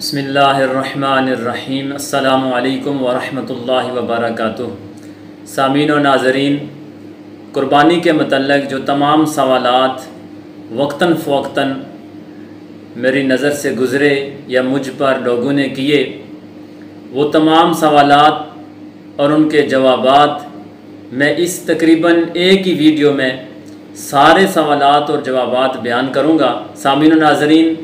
बिस्मिल्लाहिर्रहमानिर्रहीम। अस्सलामु अलैकुम वरहमतुल्लाहि वबरकातुहू। सामीन व नाज़रीन, कुर्बानी के मतलब जो तमाम सवालात वक्तन फ़वक्तन मेरी नज़र से गुज़रे या मुझ पर लोगों ने किए, वो तमाम सवालात और उनके जवाबात मैं इस तकरीबन एक ही वीडियो में सारे सवालात और जवाबात बयान करूँगा। सामीन व नाज़रीन,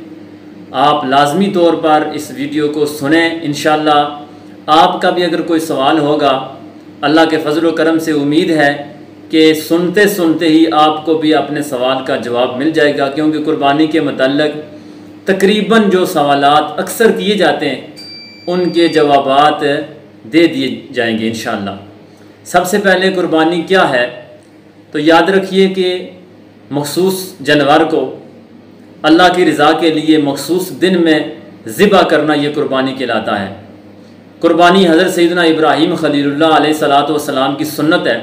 आप लाज़मी तौर पर इस वीडियो को सुनें। इंशाअल्लाह आपका भी अगर कोई सवाल होगा, अल्लाह के फजल व करम से उम्मीद है कि सुनते सुनते ही आपको भी अपने सवाल का जवाब मिल जाएगा, क्योंकि कुर्बानी के मतलब तकरीबन जो सवालात अक्सर किए जाते हैं उनके जवाबात दे दिए जाएंगे इंशाअल्लाह। सबसे पहले कुर्बानी क्या है, तो याद रखिए कि मखसूस जानवर को अल्लाह की रज़ा के लिए मखसूस दिन में ज़िबा करना ये कुर्बानी कहलाता है। कुर्बानी हज़रत सैयदना इब्राहीम खलीलुल्लाह अलैहिस्सलातु वस्सलाम की सुन्नत है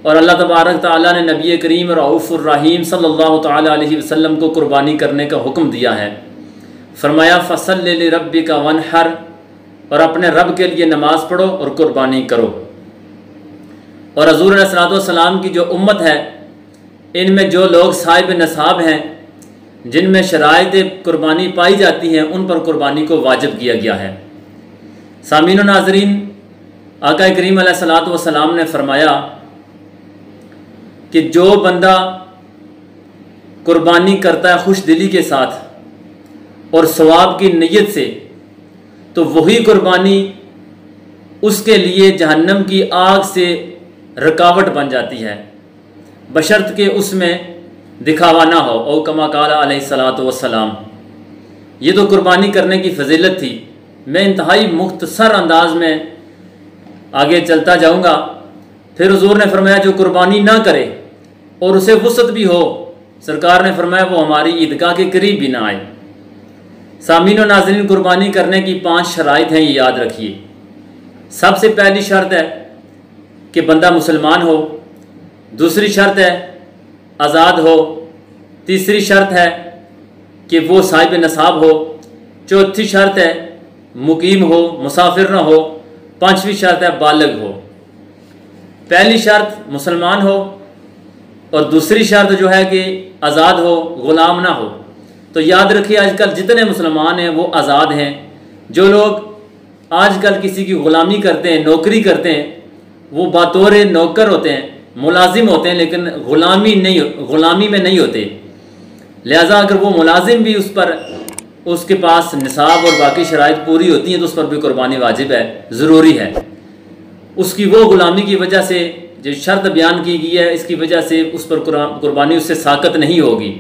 और अल्लाह तबारक तआला ने नबी करीम रऊफ़ुर रहीम सल्लल्लाहु तआला अलैहि वसल्लम को कुर्बानी करने का हुक्म दिया है। फरमाया फ़सल्लि लिरब्बिका वन्हर, और अपने रब के लिए नमाज़ पढ़ो और कुर्बानी करो। और हज़ूर अलैहिस्सलातु वस्सलाम की जो उम्मत है, इनमें जो लोग साहिब नसाब हैं, जिनमें शराइत कुर्बानी पाई जाती हैं, उन पर कुर्बानी को वाजिब किया गया है। सामीन व नाज़रीन, आका करीम अलैहिस्सलातु वस्सलाम ने फरमाया कि जो बंदा कुर्बानी करता है खुश दिली के साथ और सवाब की नीयत से, तो वही कुर्बानी उसके लिए जहन्नम की आग से रुकावट बन जाती है, बशर्त के उसमें दिखावा ना हो। ओ कमा काला अलैहिस्सलातु वस्सलाम। ये तो कुर्बानी करने की फजीलत थी। मैं इंतहाई मुख्तसर अंदाज में आगे चलता जाऊँगा। फिर हुजूर ने फरमाया जो कुर्बानी ना करे और उसे वुसअत भी हो, सरकार ने फरमाया वो हमारी ईदगाह के करीब भी ना आए। सामीन व नाज़रीन, कुर्बानी करने की 5 शराइत हैं, ये याद रखिए। सबसे पहली शर्त है कि बंदा मुसलमान हो। दूसरी शर्त है आज़ाद हो। तीसरी शर्त है कि वो साहिब नसाब हो। चौथी शर्त है मुकीम हो, मुसाफिर न हो। पांचवी शर्त है बालिग हो। पहली शर्त मुसलमान हो और दूसरी शर्त जो है कि आज़ाद हो, ग़ुलाम ना हो। तो याद रखिए, आजकल जितने मुसलमान हैं वो आज़ाद हैं। जो लोग आजकल किसी की ग़ुलामी करते हैं, नौकरी करते हैं, वो बातौर नौकर होते हैं, मुलाजिम होते हैं, लेकिन ग़ुलामी में नहीं होते। लिहाजा अगर वो मुलाजिम भी उसके पास निसाब और बाकी शराइत पूरी होती हैं, तो उस पर भी कुर्बानी वाजिब है, ज़रूरी है। उसकी वो ग़ुलामी की वजह से जो शर्त बयान की गई है, इसकी वजह से उस पर कुर्बानी उससे साक़त नहीं होगी।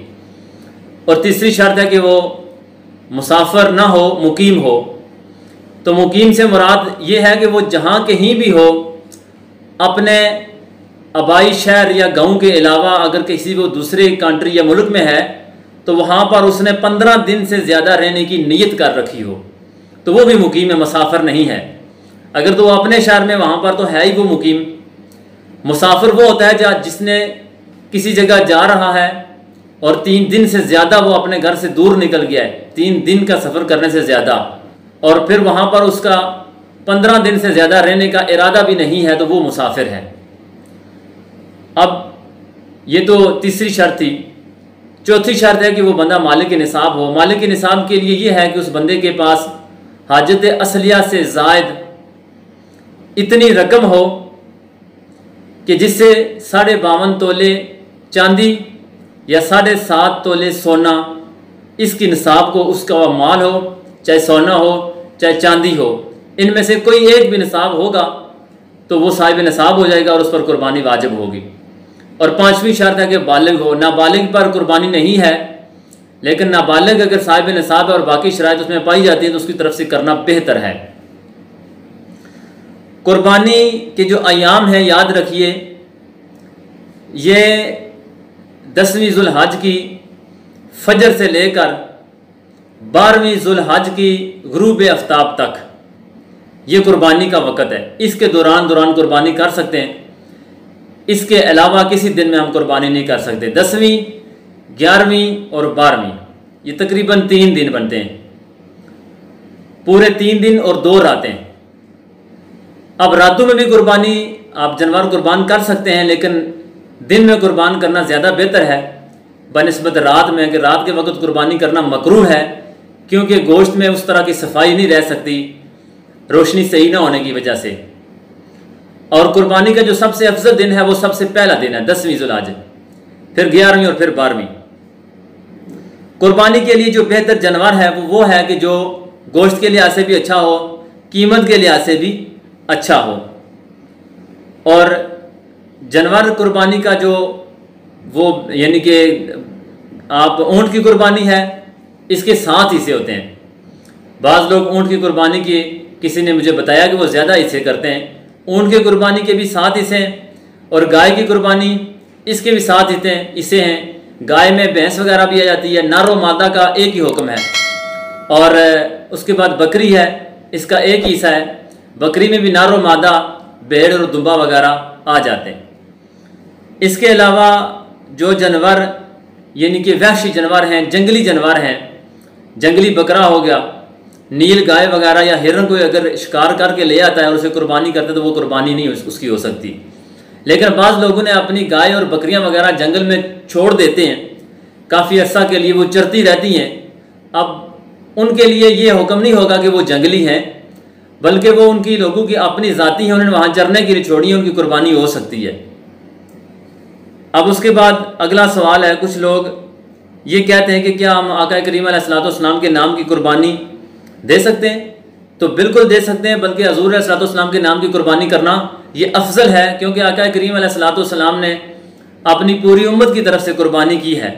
और तीसरी शर्त है कि वो मुसाफिर ना हो, मुकीम हो। तो मुकीम से मुराद ये है कि वो जहाँ कहीं भी हो, अपने आबाई शहर या गांव के अलावा अगर किसी वो दूसरे कंट्री या मुल्क में है, तो वहाँ पर उसने 15 दिन से ज़्यादा रहने की नीयत कर रखी हो, तो वो भी मुकीम है, मुसाफिर नहीं है। अगर तो वो अपने शहर में वहाँ पर तो है ही वो मुकीम। मुसाफिर वो होता है जिसने किसी जगह जा रहा है और 3 दिन से ज़्यादा वो अपने घर से दूर निकल गया है, 3 दिन का सफ़र करने से ज़्यादा, और फिर वहाँ पर उसका 15 दिन से ज़्यादा रहने का इरादा भी नहीं है, तो वो मुसाफिर है। अब ये तो तीसरी शर्त थी। चौथी शर्त है कि वो बंदा मालिक निसाब हो। मालिक निसाब के लिए ये है कि उस बंदे के पास हाजत असलिया से ज़ायद इतनी रकम हो कि जिससे 52.5 तोले चांदी या 7.5 तोले सोना, इसकी निसाब को उसका वह माल हो, चाहे सोना हो चाहे चांदी हो, इनमें से कोई एक भी निसाब होगा तो वो साहिब निसाब हो जाएगा और उस पर कुर्बानी वाजिब होगी। और 5वीं शर्त है कि बालिग हो। नाबालिग पर कुर्बानी नहीं है, लेकिन नाबालिग अगर साहिब निसाब है और बाकी शराइत उसमें पाई जाती है तो उसकी तरफ से करना बेहतर है। कुर्बानी के जो अयाम हैं, याद रखिए, ये 10वीं ज़ुल्हज की फजर से लेकर 12वीं ज़ुल्हज की गुरूब आफ्ताब तक ये कुर्बानी का वक़्त है। इसके दौरान कुर्बानी कर सकते हैं, इसके अलावा किसी दिन में हम कुर्बानी नहीं कर सकते। 10वीं, 11वीं और 12वीं, ये तकरीबन 3 दिन बनते हैं। पूरे 3 दिन और 2 रातें। अब रातों में भी कुर्बानी आप जानवर कुर्बान कर सकते हैं, लेकिन दिन में कुर्बान करना ज़्यादा बेहतर है बनिस्बत रात में, कि रात के वक्त कुर्बानी करना मकरूह है, क्योंकि गोश्त में उस तरह की सफाई नहीं रह सकती रोशनी सही ना होने की वजह से। और कुर्बानी का जो सबसे अफजल दिन है वो सबसे पहला दिन है 10वीं ज़ुल्हिज्जा, फिर 11वीं और फिर 12वीं। कुर्बानी के लिए जो बेहतर जानवर है वो है कि जो गोश्त के लिहाज से भी अच्छा हो, कीमत के लिहाज से भी अच्छा हो। और जानवर कुर्बानी का जो वो यानी कि आप ऊँट की कुर्बानी है, इसके 7 हिस्से होते हैं। बाज़ लोग ऊँट की कुर्बानी की, किसी ने मुझे बताया कि वो ज़्यादा हिस्से करते हैं। ऊँट की कुर्बानी के भी 7 हिस्से हैं, और गाय की कुर्बानी इसके भी 7 हिस्से हैं। गाय में भैंस वगैरह भी आ जाती है, नर और मादा का एक ही हुक्म है। और उसके बाद बकरी है, इसका एक ही हिस्सा है। बकरी में भी नर और मादा, भेड़ और दुम्बा वगैरह आ जाते हैं। इसके अलावा जो जानवर यानी कि वहशी जानवर हैं, जंगली जानवर हैं, जंगली बकरा हो गया, नील गाय वगैरह या हिरन को अगर शिकार करके ले आता है और उसे कुर्बानी करते तो वो कुर्बानी नहीं उसकी हो सकती। लेकिन बाज़ लोगों ने अपनी गाय और बकरियां वगैरह जंगल में छोड़ देते हैं, काफ़ी अर्सा के लिए वो चरती रहती हैं। अब उनके लिए ये हुक्म नहीं होगा कि वो जंगली हैं, बल्कि वो उनकी लोगों की अपनी ज़ाती है, उन्होंने वहाँ चरने के लिए छोड़ी है, उनकी कुर्बानी हो सकती है। अब उसके बाद अगला सवाल है, कुछ लोग ये कहते हैं कि क्या हम आका करीम अलैहिस्सलाम के नाम की कुर्बानी दे सकते हैं? तो बिल्कुल दे सकते हैं, बल्कि हज़ूर अलैहिस्सलाम के नाम की कुर्बानी करना ये अफजल है, क्योंकि आका करीम अलैहिस्सलाम ने अपनी पूरी उम्मत की तरफ से कुर्बानी की है।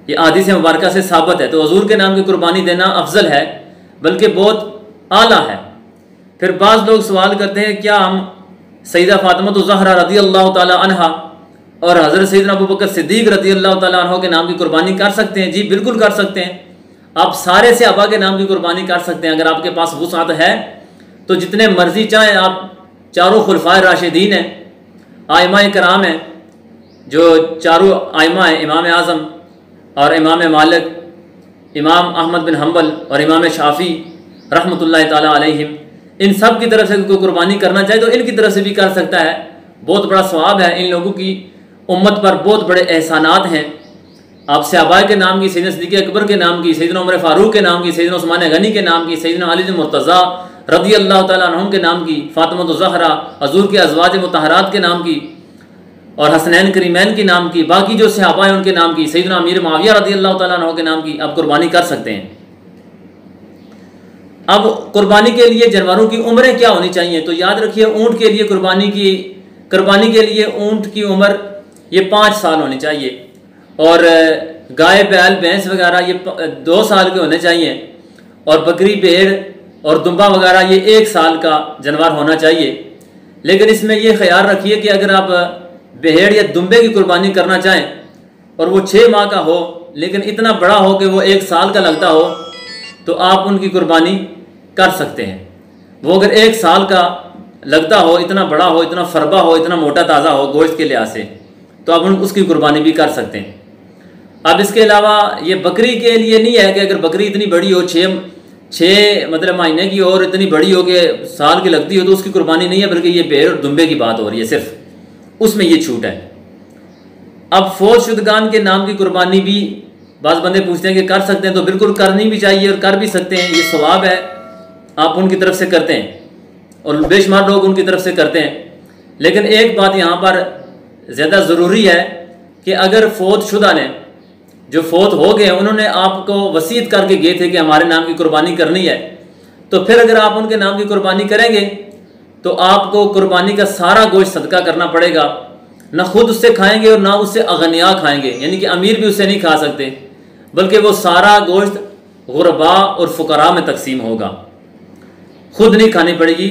ये हदीस मुबारका से साबित है। तो हज़ूर के नाम की कुर्बानी देना अफजल है, बल्कि बहुत आला है। फिर बाज़ लोग सवाल करते हैं क्या हम सैयदा फातिमा ज़हरा रज़ी अल्लाह ताला अन्हा और हज़रत सैयदना अबू बकर सिद्दीक़ रज़ी अल्लाह ताला अन्हु के नाम की कुर्बानी कर सकते हैं? जी बिल्कुल कर सकते हैं। आप सारे सहाबा के नाम की कुर्बानी कर सकते हैं। अगर आपके पास वुसाअत है तो जितने मर्जी चाहें आप, चारों खुलफाए राशिदीन हैं, आइमा कराम हैं, जो चारों आइमा हैं, इमाम आज़म और इमाम मालिक, इमाम अहमद बिन हम्बल और इमाम शाफ़ी रहमतुल्लाह ताला अलैहिम, इन सब की तरफ से कोई कुर्बानी करना चाहे तो इनकी तरफ से भी कर सकता है। बहुत बड़ा सवाब है। इन लोगों की उम्मत पर बहुत बड़े एहसानात हैं। आप सहाबा के नाम की, सैयदना सिद्दीक़ अकबर के नाम की, सैयदना उमर फारूक के नाम की, सैयदना उस्मान गनी के नाम की, सैयदना अली मुर्तज़ा रज़ी अल्लाह ताला अन्हुम के नाम की, फातिमा ज़हरा, हज़ूर के अज़वाज मुतहरात के नाम की, और हसनैन करीमैन के नाम की, बाकी जो सहाबा हैं उनके नाम की, सैयदना अमीर मुआविया रज़ी अल्लाह ताला अन्हु के नाम की आप कुर्बानी कर सकते हैं। अब कुर्बानी के लिए जानवरों की उम्रें क्या होनी चाहिए? तो याद रखिए, ऊँट के लिए कुर्बानी के लिए ऊँट की उम्र ये 5 साल होनी चाहिए, और गाय बैल भैंस वगैरह ये 2 साल के होने चाहिए, और बकरी भेड़ और दुम्बा वगैरह ये 1 साल का जानवर होना चाहिए। लेकिन इसमें ये ख्याल रखिए कि अगर आप भेड़ या दुम्बे की कुर्बानी करना चाहें और वो 6 माह का हो, लेकिन इतना बड़ा हो कि वो 1 साल का लगता हो, तो आप उनकी कुर्बानी कर सकते हैं। वो अगर 1 साल का लगता हो, इतना बड़ा हो, इतना फरबा हो, इतना मोटा ताज़ा हो गोश्त के लिहाज से, तो आप उसकी कुर्बानी भी कर सकते हैं। अब इसके अलावा ये बकरी के लिए नहीं है कि अगर बकरी इतनी बड़ी हो, 6 मतलब महीने की और इतनी बड़ी हो कि साल की लगती हो, तो उसकी कुर्बानी नहीं है, बल्कि ये भेड़ और दुम्बे की बात हो रही है, सिर्फ उसमें ये छूट है। अब फौज शुदगान के नाम की कुर्बानी भी बाज़ बंदे पूछते हैं कि कर सकते हैं, तो बिल्कुल करनी भी चाहिए और कर भी सकते हैं। ये सवाब है, आप उनकी तरफ से करते हैं और बेशुमार लोग उनकी तरफ से करते हैं। लेकिन एक बात यहाँ पर ज़्यादा ज़रूरी है कि अगर फौत शुदा ने, जो फौत हो गए, उन्होंने आपको वसीयत करके गए थे कि हमारे नाम की कुर्बानी करनी है, तो फिर अगर आप उनके नाम की कुर्बानी करेंगे तो आपको कुर्बानी का सारा गोश्त सदका करना पड़ेगा। ना खुद उससे खाएंगे और ना उससे अगनिया खाएंगे, यानी कि अमीर भी उससे नहीं खा सकते, बल्कि वो सारा गोश्त गुरबा और फुकरा में तकसीम होगा, खुद नहीं खानी पड़ेगी।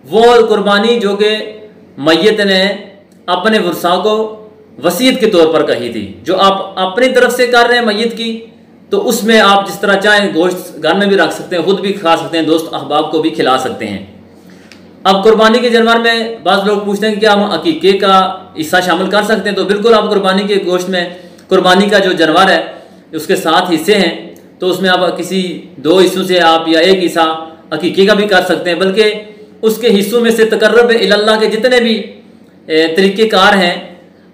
वो कुर्बानी जो कि मैयत ने अपने वर्सा को वसीयत के तौर पर कही थी, जो आप अपनी तरफ से कर रहे हैं मैयत की, तो उसमें आप जिस तरह चाहें गोश्त घर में भी रख सकते हैं, खुद भी खा सकते हैं, दोस्त अहबाब को भी खिला सकते हैं। अब कुर्बानी के जानवर में बाज़ लोग पूछते हैं कि क्या हम अकीके का हिस्सा शामिल कर सकते हैं? तो बिल्कुल, आप कुर्बानी के गोश्त में, कुर्बानी का जो जानवर है उसके 7 हिस्से हैं, तो उसमें आप किसी 2 हिस्सों से आप या 1 हिस्सा अकीके का भी कर सकते हैं, बल्कि उसके हिस्सों में से तकर्रब इल्लल्लाह के जितने भी तरीक़ेकार हैं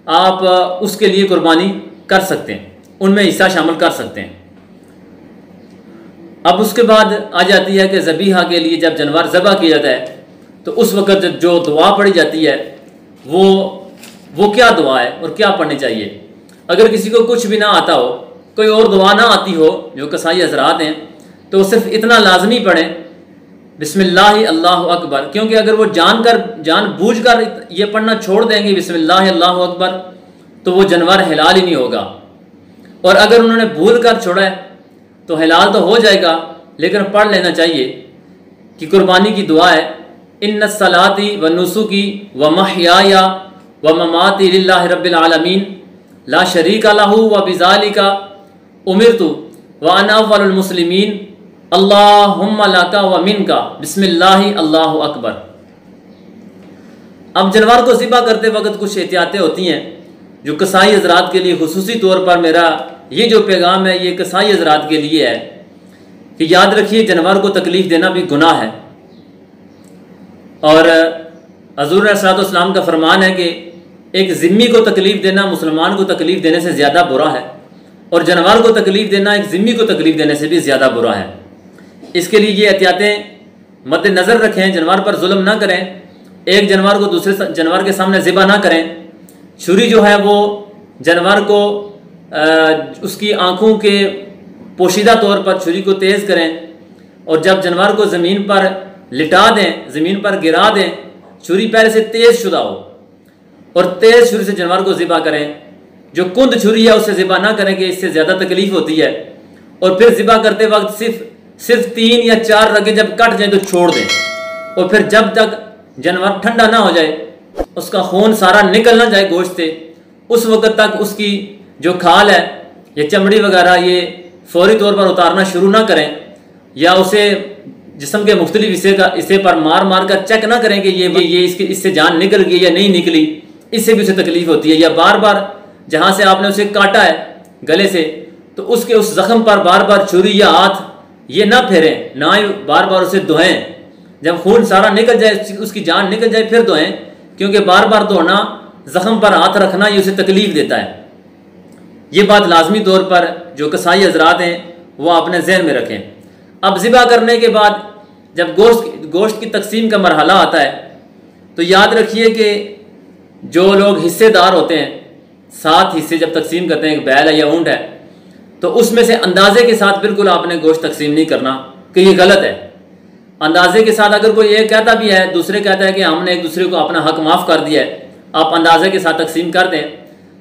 आप उसके लिए कुर्बानी कर सकते हैं, उनमें हिस्सा शामिल कर सकते हैं। अब उसके बाद आ जाती है कि ज़बीहा के लिए जब जानवर ज़बह किया जाता है तो उस वक़्त जो दुआ पढ़ी जाती है वो क्या दुआ है और क्या पढ़नी चाहिए। अगर किसी को कुछ भी ना आता हो, कोई और दुआ ना आती हो, जो कसाई हज़रात हैं, तो वो सिर्फ इतना लाजमी पढ़ें बिस्मिल्लाह अल्लाहु अकबर, क्योंकि अगर वो जानबूझकर ये पढ़ना छोड़ देंगे बिस्मिल्लाह अल्लाहु अकबर तो वो जानवर हिलाल ही नहीं होगा। और अगर उन्होंने भूल कर छोड़ा है तो हिलाल तो हो जाएगा, लेकिन पढ़ लेना चाहिए कि कुर्बानी की दुआ है, इन्ना सलाती व नुसुकी व महयाया व ममाती लिल्लाहि रब्बिल आलमीन ला शरीका लहू व बिज़ालिका उमिरतु व अना अव्वलुल मुस्लिमीन अल्लाहुम्मा लका व मिनका बिस्मिल्लाहि अल्लाहु अकबर। अब जानवर को ज़िबा करते वक्त कुछ एहतियातें होती हैं जो कसाई हज़रात के लिए खुसूसी तौर पर मेरा ये जो पैगाम है ये कसाई हज़रात के लिए है कि याद रखिए जानवर को तकलीफ़ देना भी गुनाह है। और हज़ूर अलैहिस्सलातु वस्सलाम का फरमान है कि एक ज़िम्मी को तकलीफ़ देना मुसलमान को तकलीफ़ देने से ज़्यादा बुरा है, और जानवर को तकलीफ़ देना एक ज़िम्मी को तकलीफ़ देने से भी ज़्यादा बुरा है। इसके लिए ये एहतियातें मद्देनज़र रखें, जानवर पर जुल्म ना करें, एक जानवर को दूसरे जानवर के सामने ज़िबा ना करें। छुरी जो है वो जानवर को उसकी आँखों के पोशीदा तौर पर छुरी को तेज़ करें, और जब जानवर को ज़मीन पर लिटा दें, ज़मीन पर गिरा दें, छुरी पहले से तेज़ शुदा हो और तेज़ छुरी से जानवर को ज़िबा करें। जो कुंद छुरी है उससे ज़िबा ना करें कि इससे ज़्यादा तकलीफ़ होती है। और फिर ज़िबा करते वक्त सिर्फ 3 या 4 रगें जब कट जाए तो छोड़ दें, और फिर जब तक जानवर ठंडा ना हो जाए, उसका खून सारा निकल ना जाए गोश्त से, उस वक्त तक उसकी जो खाल है या चमड़ी वगैरह ये फौरी तौर पर उतारना शुरू ना करें, या उसे जिस्म के मुख्तलिफ हिस्से पर मार कर चेक ना करें कि ये इससे जान निकल गई या नहीं निकली, इससे भी उसे तकलीफ होती है। या बार बार जहाँ से आपने उसे काटा है गले से, तो उसके उस जख्म पर बार बार छुरी या हाथ ये ना फेरें, ना ही बार बार उसे धोएं। जब खून सारा निकल जाए, उसकी जान निकल जाए, फिर धोएं, क्योंकि बार बार धोना, जख्म पर हाथ रखना ये उसे तकलीफ देता है। ये बात लाजमी तौर पर जो कसाई हज़रात हैं वो अपने जहन में रखें। अब ज़िबा करने के बाद जब गोश्त की तकसीम का मरहला आता है तो याद रखिए कि जो लोग हिस्सेदार होते हैं, 7 हिस्से जब तकसीम करते हैं, एक बैल है या ऊँट है, तो उसमें से अंदाजे के साथ बिल्कुल आपने गोश्त तकसीम नहीं करना कि ये गलत है। अंदाजे के साथ अगर कोई एक कहता भी है, दूसरे कहता है कि हमने एक दूसरे को अपना हक माफ़ कर दिया है, आप अंदाजे के साथ तकसीम कर दें,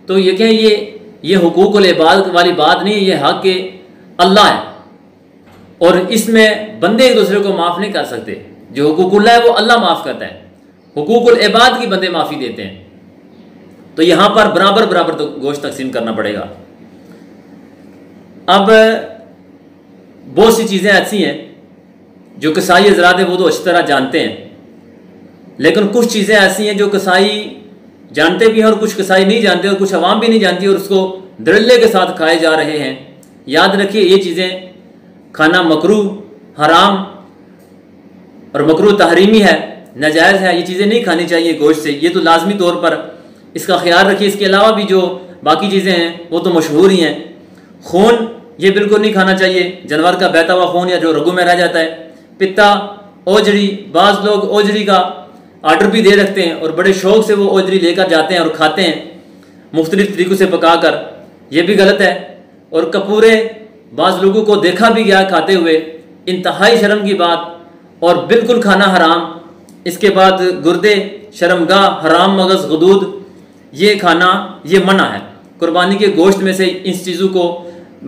तो ये कहें ये हुकूकुल इबाद वाली बात नहीं, ये हक के अल्लाह है, और इसमें बंदे एक दूसरे को माफ़ नहीं कर सकते। जो हुकूकुल्लाह है वो अल्लाह माफ़ करता है, हुकूकुल इबाद की बंदे माफ़ी देते हैं। तो यहाँ पर बराबर तो गोश्त तकसीम करना पड़ेगा। अब बहुत सी चीज़ें ऐसी हैं जो कसाई हज़रात हैं वो तो अच्छी तरह जानते हैं, लेकिन कुछ चीज़ें ऐसी हैं जो कसाई जानते भी हैं और कुछ कसाई नहीं जानते, और कुछ अवाम भी नहीं जानती और उसको दरल्ले के साथ खाए जा रहे हैं। याद रखिए ये चीज़ें खाना मकरूह, हराम और मकरूह तहरीमी है, नाजायज़ है, ये चीज़ें नहीं खानी चाहिए गोश्त से, ये तो लाजमी तौर पर इसका ख्याल रखिए। इसके अलावा भी जो बाकी चीज़ें हैं वो तो मशहूर ही हैं। खून ये बिल्कुल नहीं खाना चाहिए, जानवर का बहता हुआ खून या जो रगों में रह जाता है। पित्ता, ओजरी, बाज़ लोग ओजरी का आर्डर भी दे रखते हैं और बड़े शौक़ से वो ओजरी लेकर जाते हैं और खाते हैं मुख्तलिफ़ तरीक़ों से पका कर, ये भी गलत है। और कपूरे बाज़ लोगों को देखा भी गया खाते हुए, इंतहाई शर्म की बात, और बिल्कुल खाना हराम। इसके बाद गुर्दे, शर्मगाह, हराम मगज़, गुदूद, ये खाना ये मना है। कुर्बानी के गोश्त में से इन चीज़ों को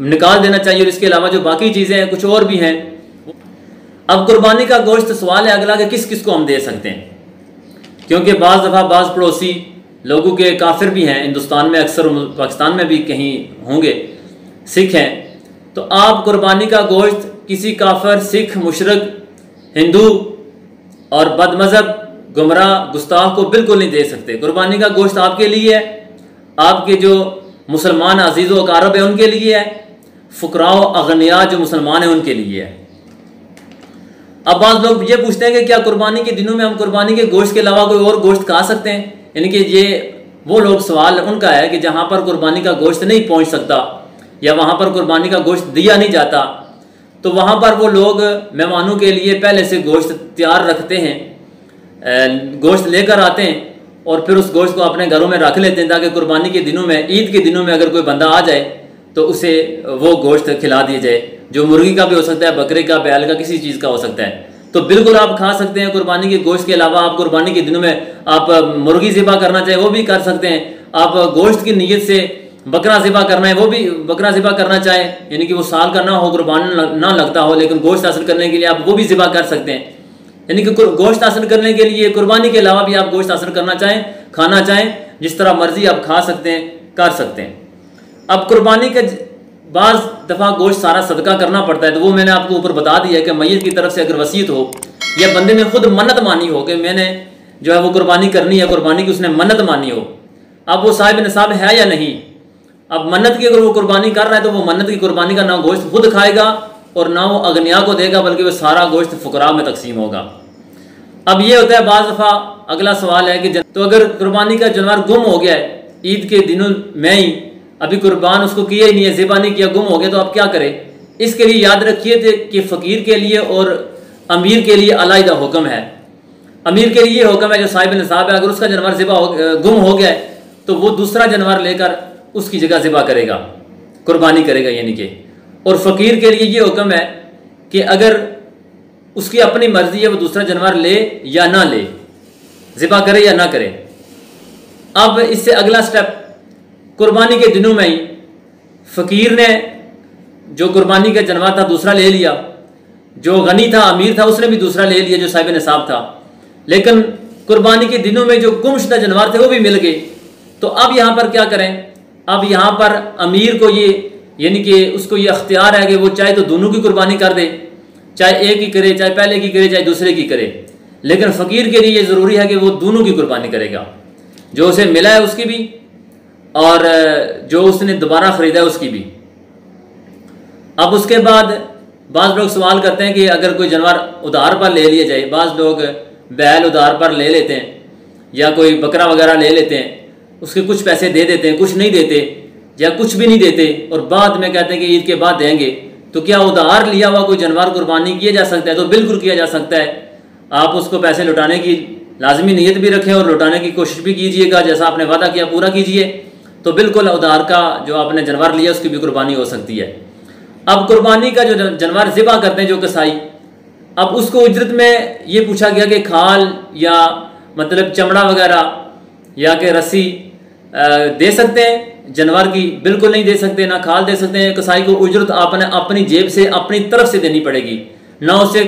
निकाल देना चाहिए, और इसके अलावा जो बाकी चीज़ें हैं कुछ और भी हैं। अब कुर्बानी का गोश्त सवाल है अगला कि किस किस को हम दे सकते हैं, क्योंकि बाज़ दफ़ा बाज़ पड़ोसी लोगों के काफिर भी हैं हिंदुस्तान में, अक्सर पाकिस्तान में भी कहीं होंगे, सिख हैं, तो आप कुर्बानी का गोश्त किसी काफिर, सिख, मुशरिक, हिंदू और बदमज़हब, गुमराह, गुस्ताख को बिल्कुल नहीं दे सकते। कुर्बानी का गोश्त आपके लिए है, आपके जो मुसलमान अजीज़ व अकारब है उनके लिए है, फ़ुकराओ अगनिया जो मुसलमान हैं उनके लिए है। अब बाज़ लोग ये पूछते हैं कि क्या कुर्बानी के दिनों में हम कुर्बानी के गोश्त के अलावा कोई और गोश्त खा सकते हैं? यानी कि ये वो लोग सवाल उनका है कि जहाँ पर कुर्बानी का गोश्त नहीं पहुँच सकता या वहाँ पर कुर्बानी का गोश्त दिया नहीं जाता, तो वहाँ पर वो लोग मेहमानों के लिए पहले से गोश्त तैयार रखते हैं, गोश्त लेकर आते हैं और फिर उस गोश्त को अपने घरों में रख लेते हैं ताकि कुर्बानी के दिनों में, ईद के दिनों में अगर कोई बंदा आ जाए तो उसे वो गोश्त खिला दिया जाए, जो मुर्गी का भी हो सकता है, बकरे का, बैल का, किसी चीज़ का हो सकता है। तो बिल्कुल आप खा सकते हैं कुर्बानी के गोश्त के अलावा। आप कुर्बानी के दिनों में आप मुर्गी ज़िबा करना चाहे वो भी कर सकते हैं। आप गोश्त की नीयत से बकरा ज़िबा करना है वो भी बकरा ज़िबा करना चाहें, यानी कि वो साल का ना हो, कुर्बान ना लगता हो, लेकिन गोश्त हासिल करने के लिए आप वो भी ज़िबा कर सकते हैं। यानी कि गोश्त हासिल करने के लिए कुर्बानी के अलावा भी आप गोश्त हासिल करना चाहें, खाना चाहें, जिस तरह मर्जी आप खा सकते हैं, कर सकते हैं। अब कुर्बानी के बाज़ दफ़ा गोश्त सारा सदका करना पड़ता है, तो वो मैंने आपको ऊपर बता दिया है कि मैयत की तरफ से अगर वसीयत हो या बंदे ने खुद मन्नत मानी हो कि मैंने जो है वो कुर्बानी करनी है, कुर्बानी की उसने मन्नत मानी हो, अब वो साहिब निसाब है या नहीं। अब मन्नत की अगर वो कुर्बानी कर रहा है तो वो मन्नत की कुर्बानी का ना गोश्त खुद खाएगा और ना वो अगनिया को देगा, बल्कि वो सारा गोश्त फुकरा में तकसीम होगा। अब ये होता है बाज़ दफ़ा अगला सवाल है कि तो अगर कुर्बानी का जानवर गुम हो गया है ईद के दिनों में ही, अभी कुर्बान उसको किया ही नहीं है, ज़िबा नहीं किया, गुम हो गया, तो आप क्या करें? इसके लिए याद रखिए कि फ़कीर के लिए और अमीर के लिए अलहदा हुक्म है। अमीर के लिए हुक्म है जो साहिब निसाब है, अगर उसका जानवर गुम हो गया है तो वो दूसरा जानवर लेकर उसकी जगह ज़िबा करेगा, कुर्बानी करेगा यानी कि। और फ़कीर के लिए ये हुक्म है कि अगर उसकी अपनी मर्जी है वो दूसरा जानवर ले या ना ले, ज़िबा करे या ना करे। अब इससे अगला स्टेप, कुर्बानी के दिनों में ही फ़कीर ने जो कुर्बानी का जानवर था दूसरा ले लिया, जो गनी था, अमीर था, उसने भी दूसरा ले लिया जो साहिब निसाब था, लेकिन कुर्बानी के दिनों में जो गुमशुदा जानवर थे वो भी मिल गए। तो अब यहाँ पर क्या करें? अब यहाँ पर अमीर को ये यानी कि उसको ये अख्तियार है कि वो चाहे तो दोनों की कुर्बानी कर दे, चाहे एक ही करे, चाहे पहले की करे, चाहे दूसरे की करे, लेकिन फ़कीर के लिए ये ज़रूरी है कि वो दोनों की कुर्बानी करेगा, जो उसे मिला है उसकी भी और जो उसने दोबारा ख़रीदा है उसकी भी। अब उसके बाद बाज़ लोग सवाल करते हैं कि अगर कोई जानवर उधार पर ले लिया जाए, बाज़ लोग बैल उधार पर ले लेते हैं या कोई बकरा वगैरह ले लेते हैं, उसके कुछ पैसे दे देते हैं, कुछ नहीं देते या कुछ भी नहीं देते और बाद में कहते हैं कि ईद के बाद देंगे। तो क्या उधार लिया हुआ कोई जानवर कुर्बानी किया जा सकता है? तो बिल्कुल किया जा सकता है। आप उसको पैसे लौटाने की लाजमी नीयत भी रखें और लौटाने की कोशिश भी कीजिएगा, जैसा आपने वादा किया पूरा कीजिए, तो बिल्कुल उधार का जो आपने जानवर लिया उसकी भी कुर्बानी हो सकती है। अब कुर्बानी का जो जानवर ज़िबा करते हैं जो कसाई, अब उसको उजरत में ये पूछा गया कि खाल या मतलब चमड़ा वगैरह या कि रस्सी दे सकते हैं जानवर की? बिल्कुल नहीं दे सकते, ना खाल दे सकते हैं। कसाई को उजरत आपने अपनी जेब से अपनी तरफ से देनी पड़ेगी, ना उसे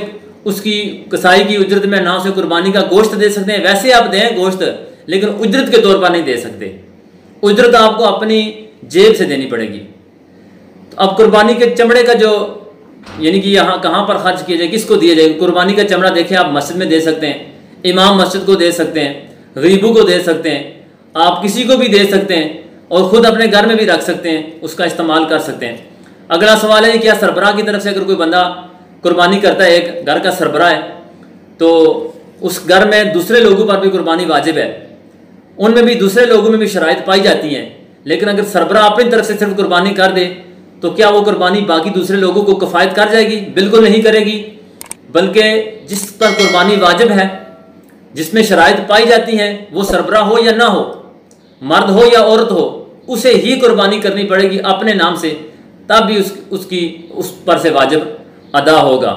उसकी कसाई की उजरत में ना उसे कुर्बानी का गोश्त दे सकते हैं। वैसे आप दें गोश्त, लेकिन उजरत के तौर पर नहीं दे सकते, उजरत आपको अपनी जेब से देनी पड़ेगी। तो अब कुर्बानी के चमड़े का जो यानी कि यहाँ कहाँ पर खर्च किया जाए, किसको दिया जाए? कुर्बानी का चमड़ा देखें आप मस्जिद में दे सकते हैं, इमाम मस्जिद को दे सकते हैं, गरीबों को दे सकते हैं, आप किसी को भी दे सकते हैं और ख़ुद अपने घर में भी रख सकते हैं, उसका इस्तेमाल कर सकते हैं। अगला सवाल है क्या सरबराह की तरफ से अगर कोई बंदा कुर्बानी करता है, एक घर का सरबराह है, तो उस घर में दूसरे लोगों पर भी कुर्बानी वाजिब है, उनमें भी दूसरे लोगों में भी शराइत पाई जाती हैं, लेकिन अगर सरबराह अपनी तरफ से सिर्फ कुर्बानी कर दे तो क्या वो कुर्बानी बाकी दूसरे लोगों को किफ़ायत कर जाएगी? बिल्कुल नहीं करेगी, बल्कि जिस पर कुर्बानी वाजिब है, जिसमें शराइत पाई जाती हैं, वो सरबराह हो या ना हो, मर्द हो या औरत हो, उसे ही कुर्बानी करनी पड़ेगी अपने नाम से, तब भी उस पर से वाजिब अदा होगा।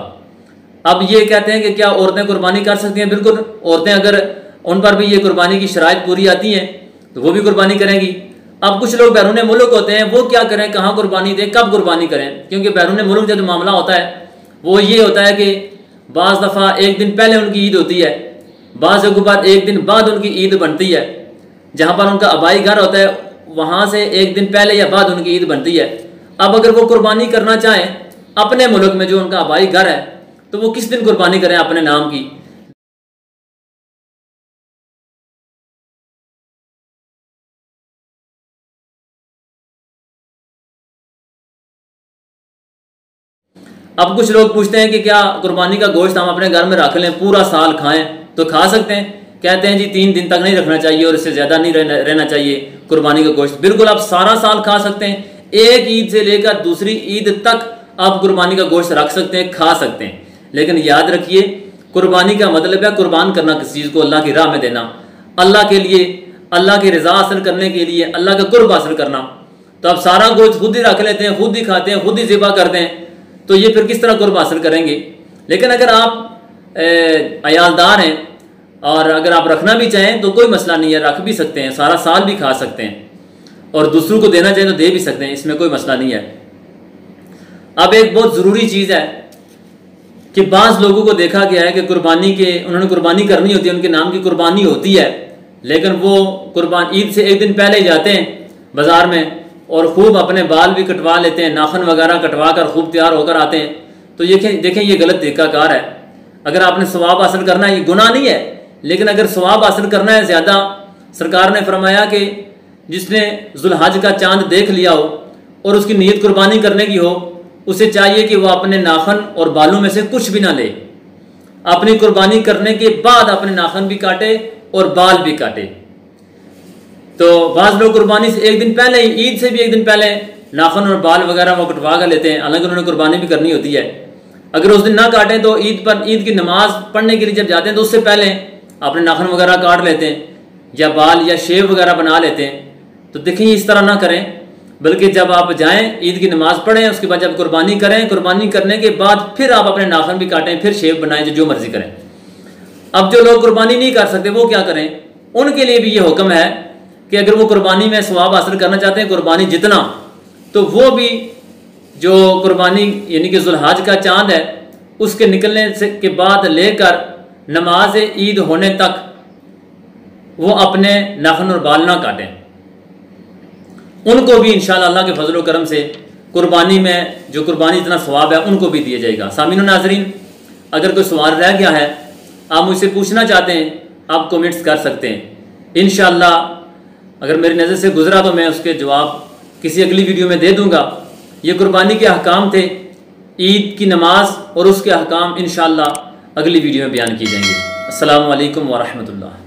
अब ये कहते हैं कि क्या औरतें कुर्बानी कर सकती हैं? बिल्कुल, औरतें अगर उन पर भी ये कुर्बानी की शराइत पूरी आती हैं तो वो भी कुर्बानी करेंगी। अब कुछ लोग बैरून मुल्क होते हैं, वो क्या करें, कहाँ कुर्बानी दें, कब कुर्बानी करें? क्योंकि बैरून मुल्क जो मामला होता है वो ये होता है कि बाज़ दफ़ा एक दिन पहले उनकी ईद होती है, बाज़ के बाद एक दिन बाद उनकी ईद बनती है, जहाँ पर उनका आबाई घर होता है वहाँ से एक दिन पहले या बाद उनकी ईद बनती है। अब अगर वो कुर्बानी करना चाहें अपने मुल्क में जो उनका आबाई घर है, तो वो किस दिन कुर्बानी करें अपने नाम की? अब कुछ लोग पूछते हैं कि क्या कुर्बानी का गोश्त हम अपने घर में रख लें, पूरा साल खाएं? तो खा सकते हैं। कहते हैं जी 3 दिन तक नहीं रखना चाहिए और इससे ज़्यादा नहीं रहना चाहिए कुर्बानी का गोश्त। बिल्कुल आप सारा साल खा सकते हैं, एक ईद से लेकर दूसरी ईद तक आप कुर्बानी का गोश्त रख सकते हैं, खा सकते हैं। लेकिन याद रखिए, कुर्बानी का मतलब है कुर्बान करना किसी चीज़ को, अल्लाह की राह में देना, अल्लाह के लिए, अल्लाह की रज़ा हासिल करने के लिए, अल्लाह का कुर्ब हासिल करना। तो आप सारा गोश्त खुद ही रख लेते हैं, खुद ही खाते हैं, खुद ही ज़िबा करते हैं, तो ये फिर किस तरह कुर्ब हासिल करेंगे? लेकिन अगर आप अयालदार हैं और अगर आप रखना भी चाहें तो कोई मसला नहीं है, रख भी सकते हैं, सारा साल भी खा सकते हैं, और दूसरों को देना चाहें तो दे भी सकते हैं, इसमें कोई मसला नहीं है। अब एक बहुत ज़रूरी चीज़ है कि बाज़ लोगों को देखा गया है कि कुर्बानी के, उन्होंने कुर्बानी करनी होती है, उनके नाम की कुर्बानी होती है, लेकिन वो कुर्बान ईद से एक दिन पहले ही जाते हैं बाज़ार में और खूब अपने बाल भी कटवा लेते हैं, नाखून वगैरह कटवा कर खूब तैयार होकर आते हैं। तो ये देखें ये गलत तरीक़ाकार है। अगर आपने सवाब हासिल करना है, ये गुनाह नहीं है, लेकिन अगर सवाब हासिल करना है ज़्यादा, सरकार ने फरमाया कि जिसने ज़ुल्हज का चाँद देख लिया हो और उसकी नीयत कुर्बानी करने की हो, उसे चाहिए कि वह अपने नाखून और बालों में से कुछ भी ना ले, अपनी कुर्बानी करने के बाद अपने नाखून भी काटे और बाल भी काटे। तो बाज़ लोग कुर्बानी से एक दिन पहले ही, ईद से भी एक दिन पहले नाखून और बाल वगैरह वो कटवा कर लेते हैं, हालांकि उन्होंने कुर्बानी भी करनी होती है। अगर उस दिन ना काटें तो ईद की नमाज पढ़ने के लिए जब जाते हैं तो उससे पहले अपने नाखून वगैरह काट लेते हैं या बाल या शेव वगैरह बना लेते हैं। तो देखिए इस तरह ना करें, बल्कि जब आप जाएं ईद की नमाज पढ़ें, उसके बाद जब कुर्बानी करें, कुर्बानी करने के बाद फिर आप अपने नाखून भी काटें, फिर शेव बनाएं, जो मर्जी करें। अब जो लोग कुर्बानी नहीं कर सकते वो क्या करें? उनके लिए भी ये हुक्म है कि अगर वो कुर्बानी में सवाब हासिल करना चाहते हैं, कुर्बानी जितना, तो वो भी जो कुर्बानी यानी कि ज़ुल्हज का चाँद है उसके निकलने से के बाद लेकर नमाज ईद होने तक वो अपने नाखून और बाल ना काटें। उनको भी इंशाअल्लाह अल्लाह के फजल व करम से कुर्बानी में जो कुर्बानी इतना सवाब है उनको भी दिया जाएगा। सामीन और नाज़रीन, अगर कोई सवाल रह गया है, आप मुझसे पूछना चाहते हैं, आप कमेंट्स कर सकते हैं। इंशाअल्लाह अगर मेरी नज़र से गुजरा तो मैं उसके जवाब किसी अगली वीडियो में दे दूँगा। ये कुर्बानी के अहकाम थे, ईद की नमाज और उसके अहकाम इंशाअल्लाह अगली वीडियो में बयान किए जाएंगे। अस्सलामु अलैकुम व रहमतुल्लाह।